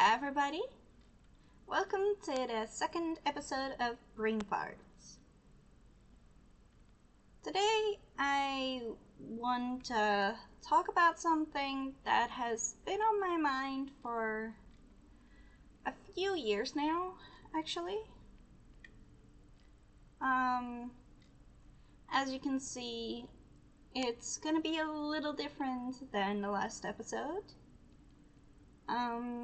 Hi everybody! Welcome to the second episode of Brain Farts. Today I want to talk about something that has been on my mind for a few years now, actually. As you can see, it's gonna be a little different than the last episode.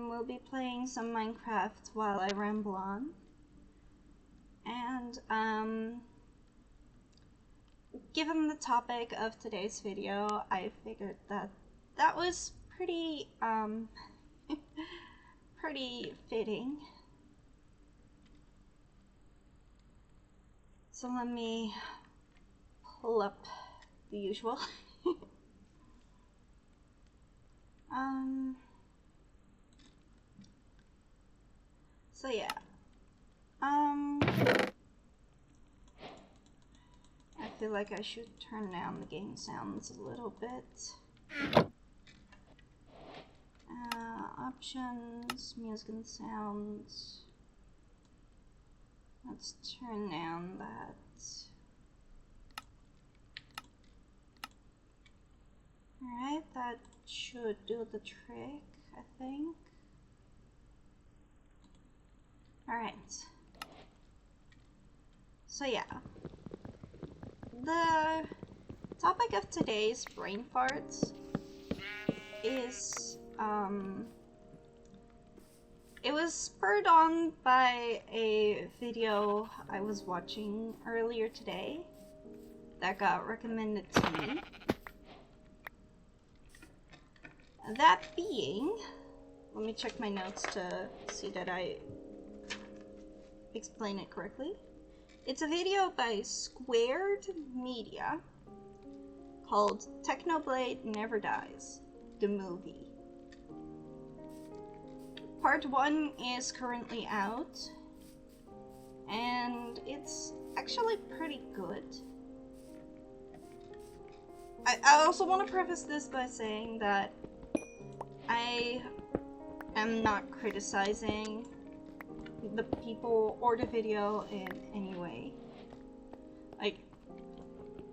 We'll be playing some Minecraft while I ramble on. And, given the topic of today's video, I figured that was pretty, pretty fitting. So let me pull up the usual. So yeah, I feel like I should turn down the game sounds a little bit. Options, music and sounds. Let's turn down that. Alright, that should do the trick, I think. Alright. So yeah. The topic of today's brain farts is, it was spurred on by a video I was watching earlier today that got recommended to me. That being, let me check my notes to see that I explain it correctly. It's a video by Squared Media called Technoblade Never Dies, the movie. Part 1 is currently out, and it's actually pretty good. I also want to preface this by saying that I am not criticizing the people or the video in any way. Like,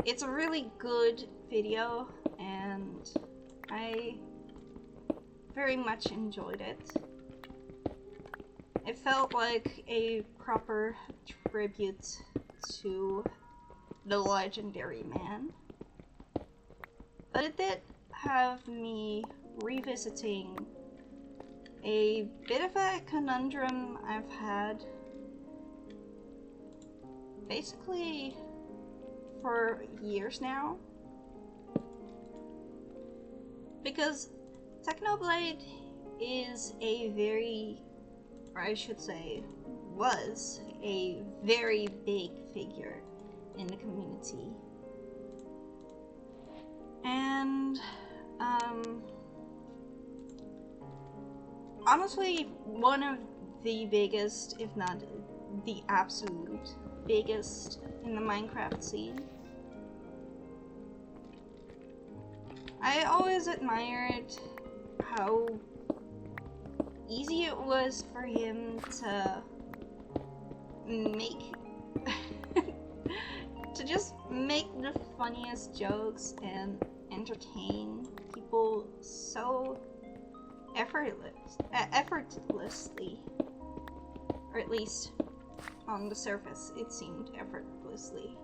it's a really good video and I very much enjoyed it. It felt like a proper tribute to the legendary man. But it did have me revisiting a bit of a conundrum I've had basically for years now. Because Technoblade is a very, or I should say, was a very big figure in the community. And, honestly, one of the biggest, if not the absolute biggest in the Minecraft scene. I always admired how easy it was for him to make to just make the funniest jokes and entertain people so effortlessly, or at least on the surface it seemed effortlessly.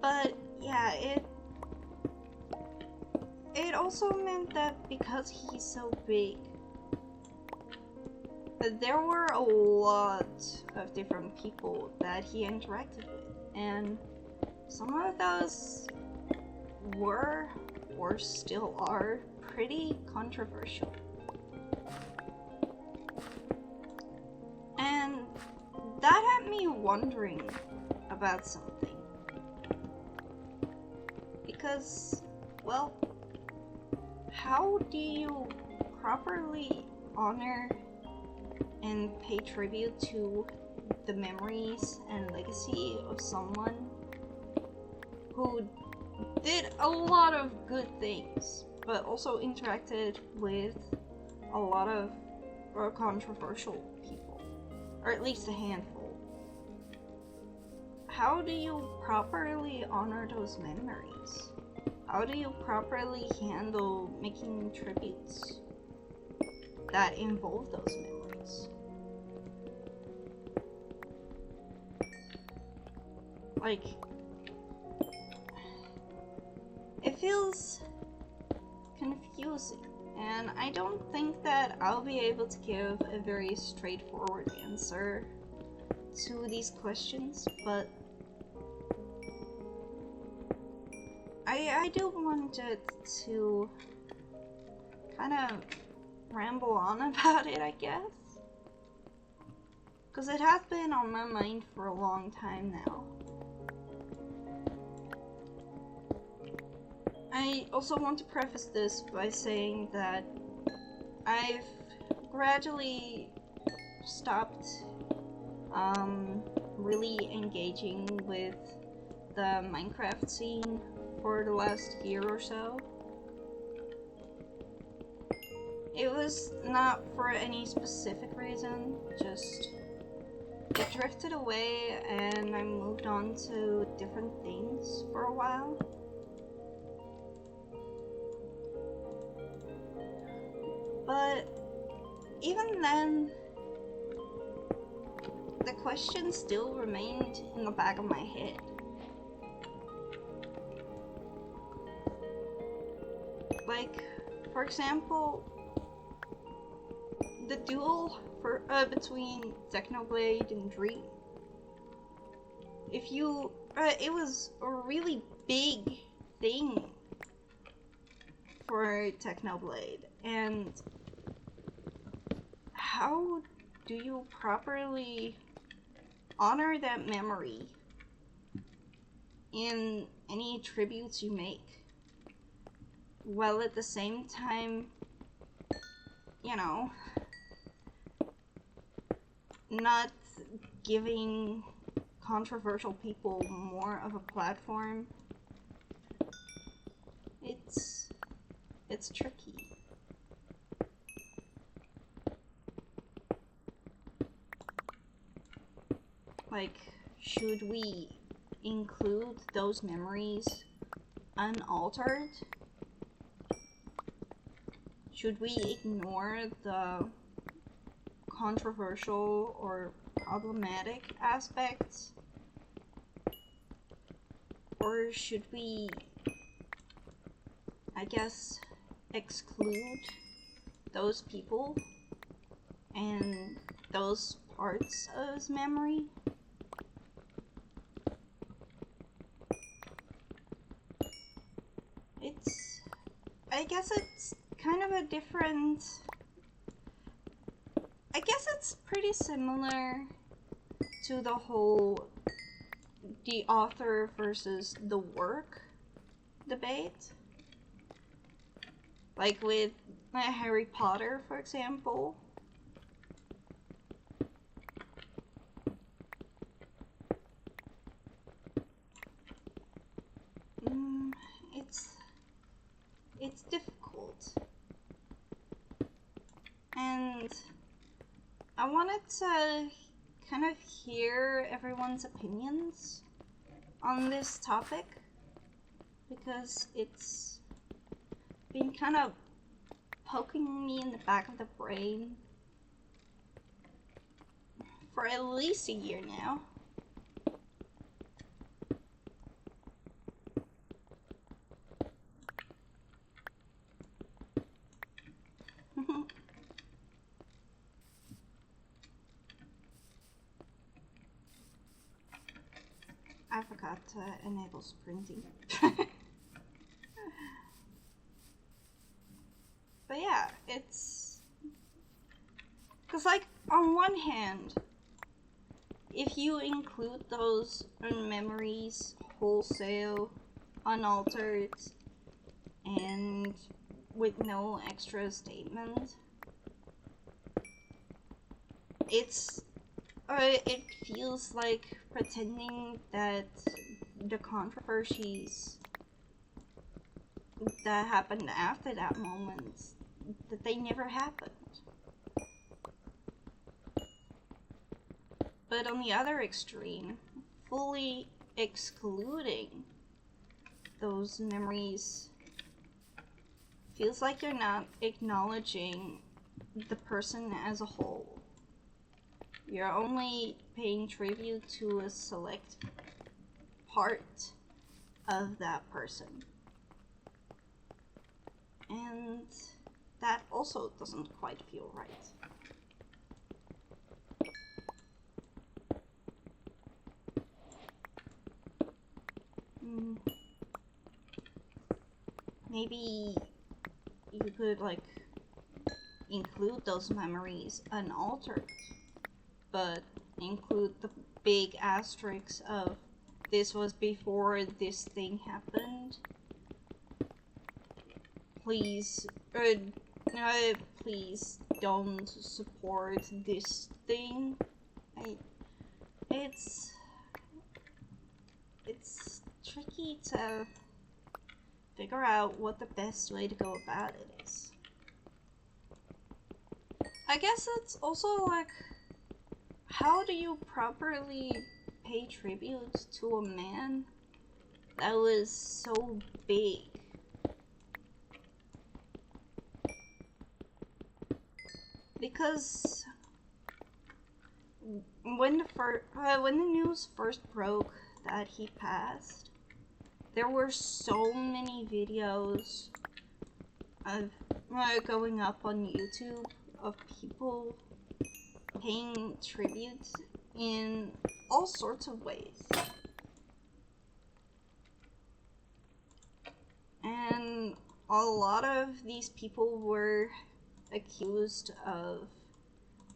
But yeah, it also meant that because he's so big, there were a lot of different people that he interacted with, and some of those were, or still are, pretty controversial. And that had me wondering about something. Because, well, how do you properly honor and pay tribute to the memories and legacy of someone who did a lot of good things, but also interacted with a lot of controversial people, or at least a handful. How do you properly honor those memories? How do you properly handle making tributes that involve those memories? Like, it feels confusing, and I don't think that I'll be able to give a very straightforward answer to these questions, but I do want it to kind of ramble on about it, I guess. Because it has been on my mind for a long time now. I also want to preface this by saying that I've gradually stopped really engaging with the Minecraft scene for the last year or so. It was not for any specific reason, just it drifted away and I moved on to different things for a while. But even then, the question still remained in the back of my head. Like, for example, the duel between Technoblade and Dream. It was a really big thing for Technoblade, and how do you properly honor that memory in any tributes you make, while at the same time, you know, not giving controversial people more of a platform? It's tricky. Like, should we include those memories unaltered? Should we ignore the controversial or problematic aspects? Or should we, I guess, exclude those people and those parts of his memory? I guess it's kind of a different, I guess it's pretty similar to the whole the author versus the work debate. Like with Harry Potter, for example. It's difficult. And I wanted to kind of hear everyone's opinions on this topic, because it's been kind of poking me in the back of the brain for at least a year now. I forgot to enable sprinting. But yeah, it's... Because, like, on one hand, if you include those memories wholesale, unaltered, and with no extra statement, it feels like pretending that the controversies that happened after that moment, that they never happened. But on the other extreme, fully excluding those memories feels like you're not acknowledging the person as a whole. You're only paying tribute to a select part of that person. And that also doesn't quite feel right. Maybe you could, like, include those memories unaltered, but include the big asterisks of this was before this thing happened. Please, please don't support this thing. It's tricky to figure out what the best way to go about it is. I guess it's also like, how do you properly pay tribute to a man that was so big? Because when the news first broke that he passed, there were so many videos of going up on YouTube of people paying tribute in all sorts of ways. And a lot of these people were accused of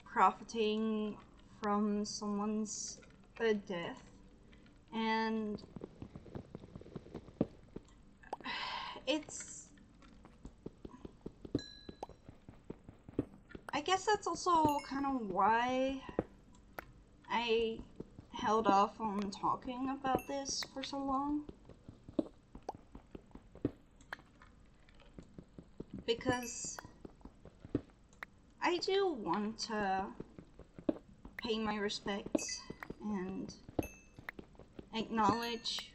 profiting from someone's death, and I guess that's also kind of why I held off on talking about this for so long. Because I do want to pay my respects and acknowledge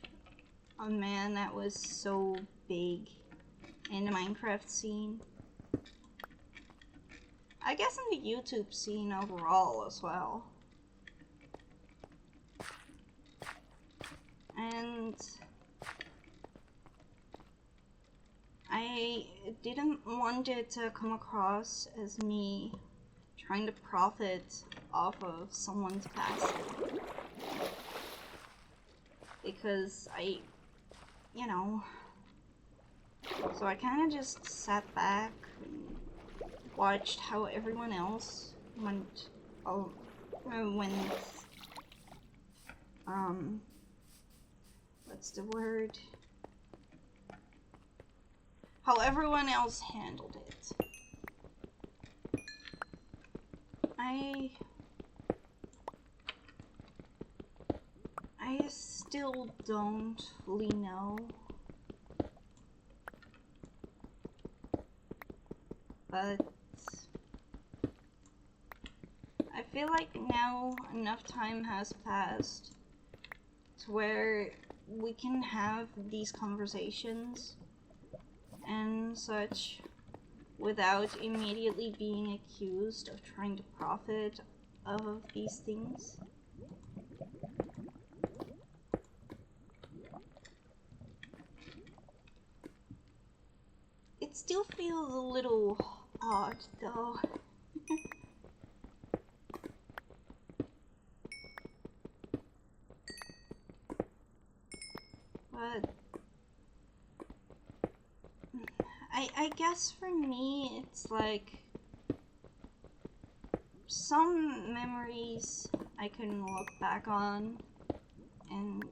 a man that was so big in the Minecraft scene. I guess in the YouTube scene overall as well. And I didn't want it to come across as me trying to profit off of someone's passing. Because so I kind of just sat back and watched how everyone else went, what's the word? How everyone else handled it. I still don't fully know. But I feel like now enough time has passed to where we can have these conversations and such without immediately being accused of trying to profit of these things. It still feels a little odd though. But I guess for me it's like some memories I can look back on and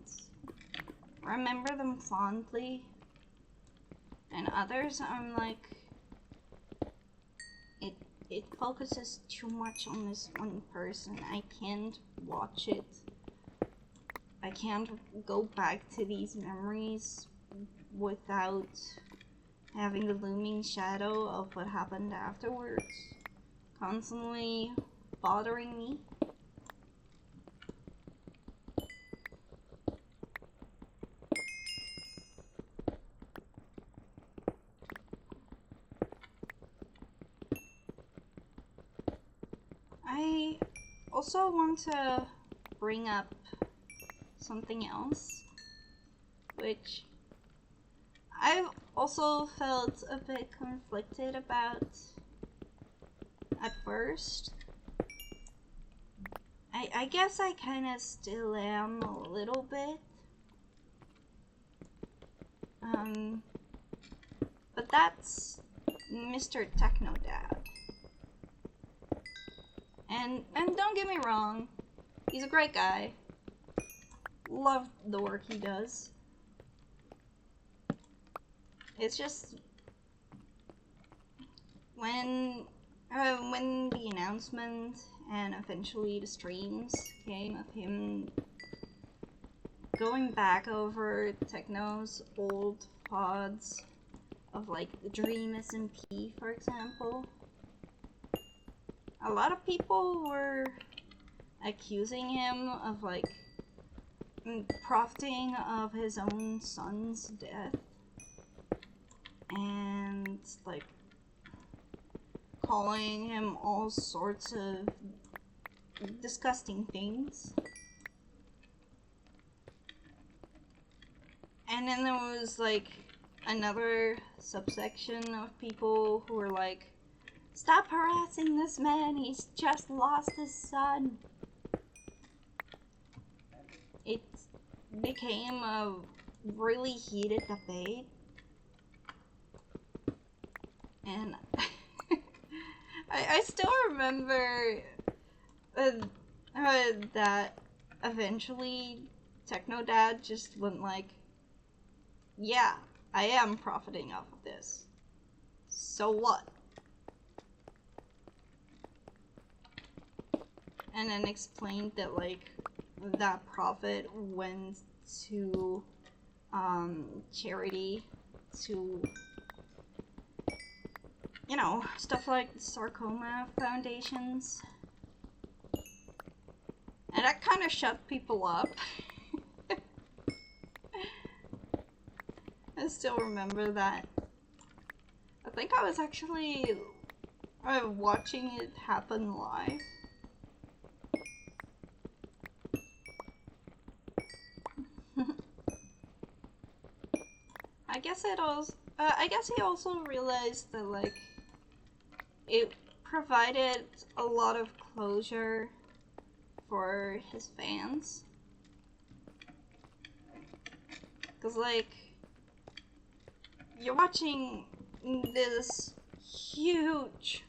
remember them fondly, and others I'm like, it focuses too much on this one person. I can't watch it. I can't go back to these memories without having the looming shadow of what happened afterwards constantly bothering me. I also want to bring up something else, which I've also felt a bit conflicted about at first. I guess I kind of still am a little bit. But that's Mr. Technodad. And don't get me wrong, he's a great guy. Love the work he does. It's just when the announcement and eventually the streams came of him going back over Techno's old VODs of like the Dream SMP, for example, a lot of people were accusing him of like profiting of his own son's death and like calling him all sorts of disgusting things. And then there was like another subsection of people who were like, stop harassing this man, he's just lost his son. It became a really heated debate. And I still remember that eventually Technodad just went like, yeah, I am profiting off of this. So what? And then explained that like that profit went to charity, to, you know, stuff like sarcoma foundations. And that kind of shut people up. I still remember that. I think I was actually watching it happen live. I guess he also realized that like it provided a lot of closure for his fans. Cause like you're watching this huge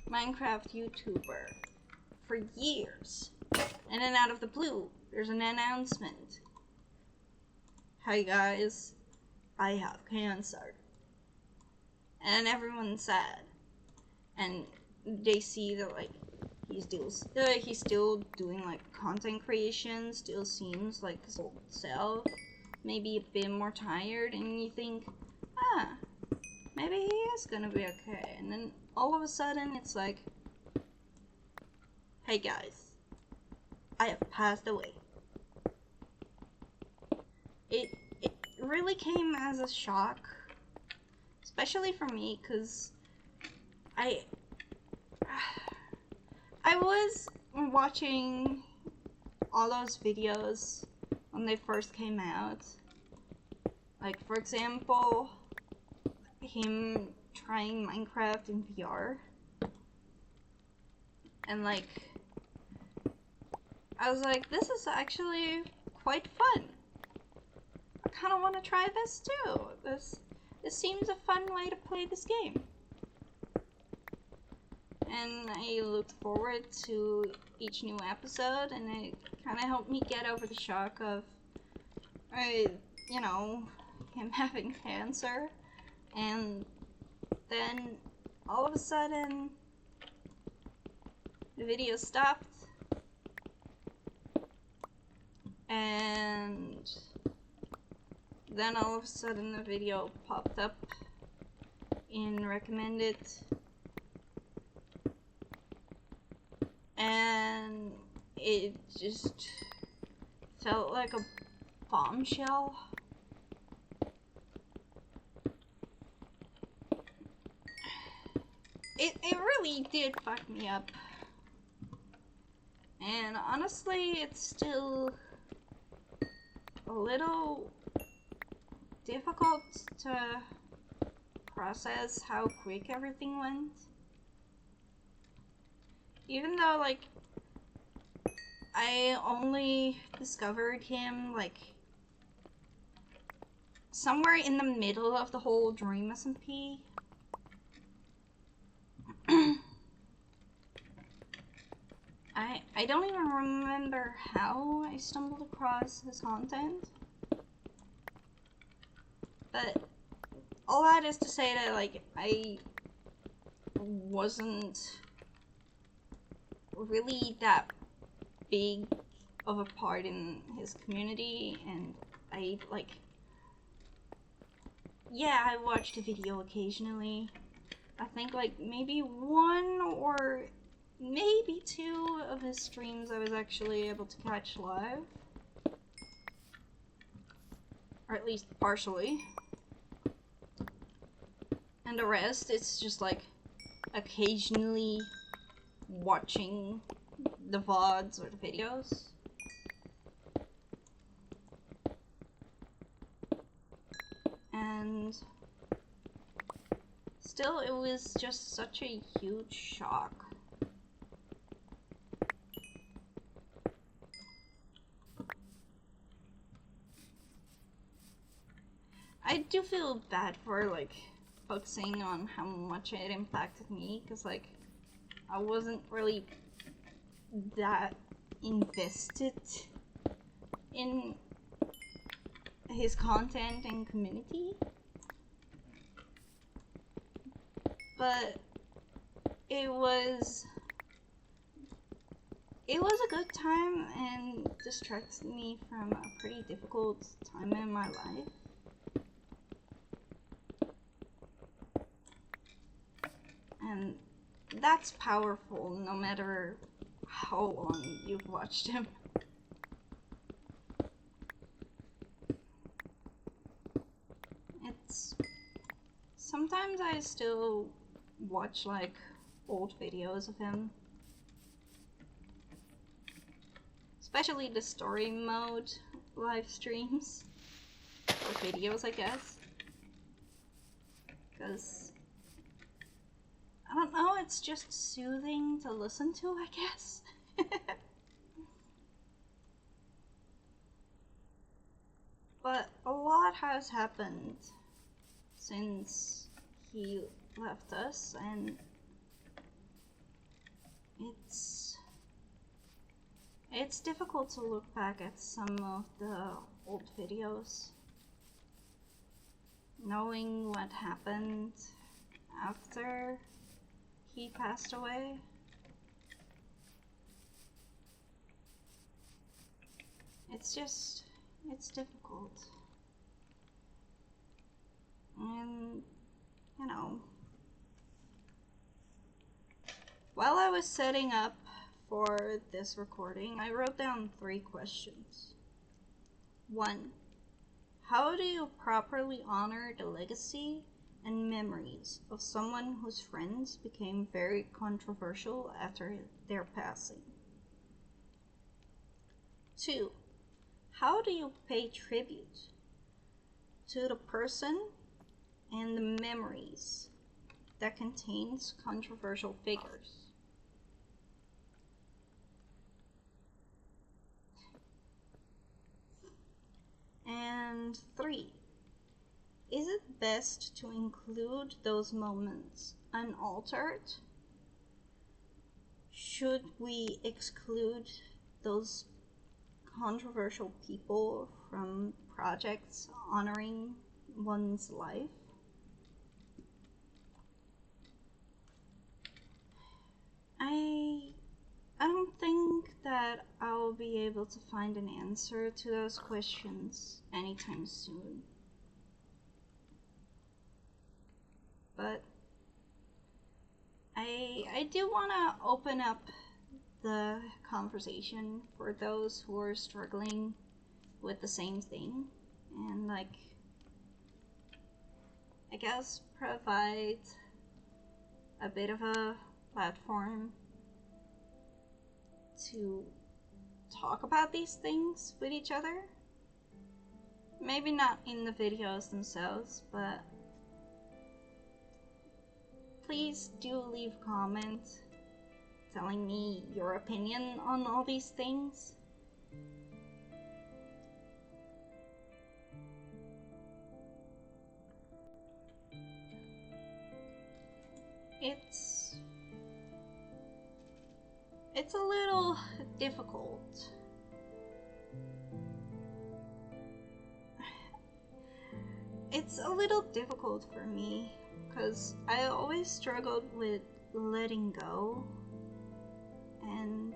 Minecraft YouTuber for years, and then out of the blue, there's an announcement. Hi guys, I have cancer. And everyone's sad. And they see that like he's still doing like content creation, still seems like his old self, maybe a bit more tired, and you think, maybe he is gonna be okay. And then all of a sudden it's like, hey guys, I have passed away. It really came as a shock, especially for me, because I was watching all those videos when they first came out. Like, for example, him trying Minecraft in VR. And like, I was like, this is actually quite fun. I kind of want to try this too. This seems a fun way to play this game. And I looked forward to each new episode, and it kind of helped me get over the shock of, you know, him having cancer. And then all of a sudden, the video stopped, and then all of a sudden the video popped up in recommended, and it just felt like a bombshell. It really did fuck me up. And honestly, it's still a little difficult to process how quick everything went. Even though, like, I only discovered him, like, somewhere in the middle of the whole Dream SMP. I don't even remember how I stumbled across his content. But all that is to say that, like, I wasn't really that big of a part in his community, and I, like, yeah, I watched a video occasionally. I think, like, maybe one or maybe two of his streams I was actually able to catch live. Or at least partially. And the rest, it's just, like, occasionally watching the VODs or the videos. And still, it was just such a huge shock. I do feel bad for, like, focusing on how much it impacted me, because, like, I wasn't really that invested in his content and community. But it was a good time and distracted me from a pretty difficult time in my life. And that's powerful no matter how long you've watched him. Sometimes I still watch, like, old videos of him. Especially the story mode live streams. Or videos, I guess. Because, I don't know, it's just soothing to listen to, I guess. But a lot has happened since he left us, and it's difficult to look back at some of the old videos, knowing what happened after he passed away. It's difficult. And, you know, while I was setting up for this recording, I wrote down 3 questions. 1. How do you properly honor the legacy and memories of someone whose friends became very controversial after their passing? 2. How do you pay tribute to the person and the memories that contains controversial figures? And 3. Is it best to include those moments unaltered? Should we exclude those controversial people from projects honoring one's life? I don't think that I'll be able to find an answer to those questions anytime soon. but I do want to open up the conversation for those who are struggling with the same thing, and like, I guess provide a bit of a platform to talk about these things with each other. Maybe not in the videos themselves, but please do leave a comment telling me your opinion on all these things. It's a little difficult. It's a little difficult for me because I always struggled with letting go, and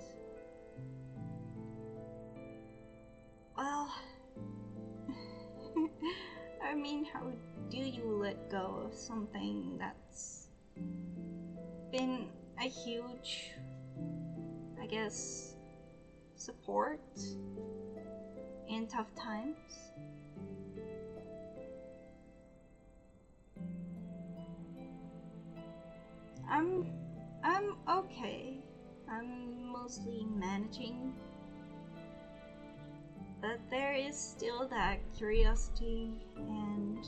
well, I mean, how do you let go of something that's been a huge, I guess, support in tough times? I'm okay. I'm mostly managing, but there is still that curiosity and,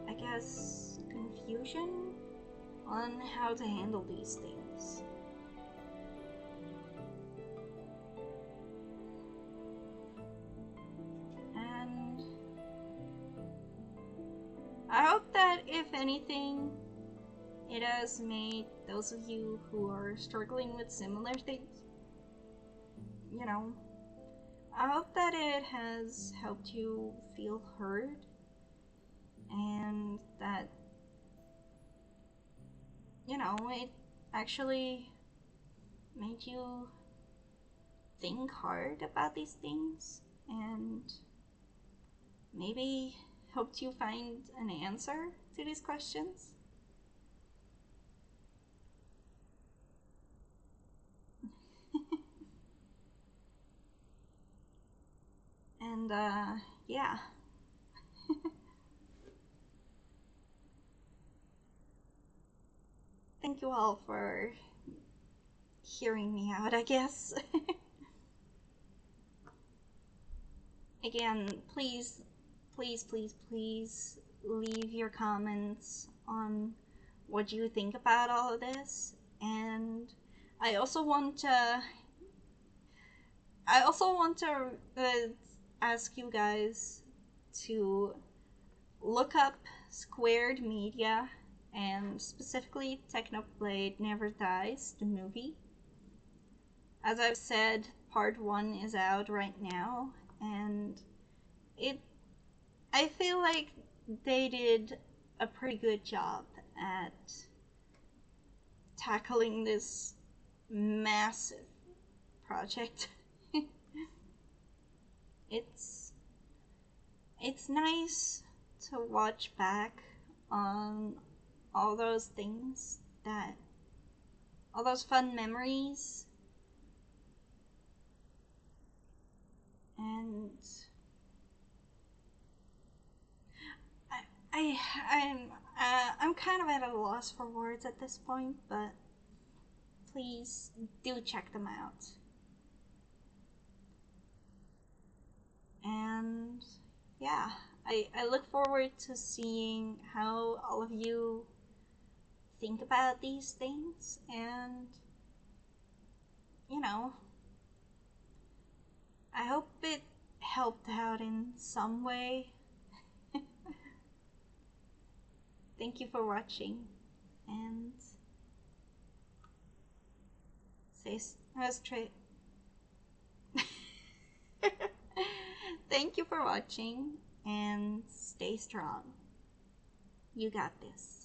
I guess, confusion on how to handle these things. And I hope that if anything, it has made those of you who are struggling with similar things, you know, I hope that it has helped you feel heard, and that, you know, it actually made you think hard about these things, and maybe helped you find an answer to these questions. And yeah. Thank you all for hearing me out, I guess. Again, please, please, please, please leave your comments on what you think about all of this. And I also want to ask you guys to look up Squared Media, and specifically Technoblade Never Dies, the movie. As I've said, part 1 is out right now, and I feel like they did a pretty good job at tackling this massive project. It's nice to watch back on all those things, that all those fun memories, and I'm kind of at a loss for words at this point, but please do check them out. And yeah, I look forward to seeing how all of you think about these things, and, you know, I hope it helped out in some way. Thank you for watching, and stay straight. Thank you for watching, and stay strong. You got this.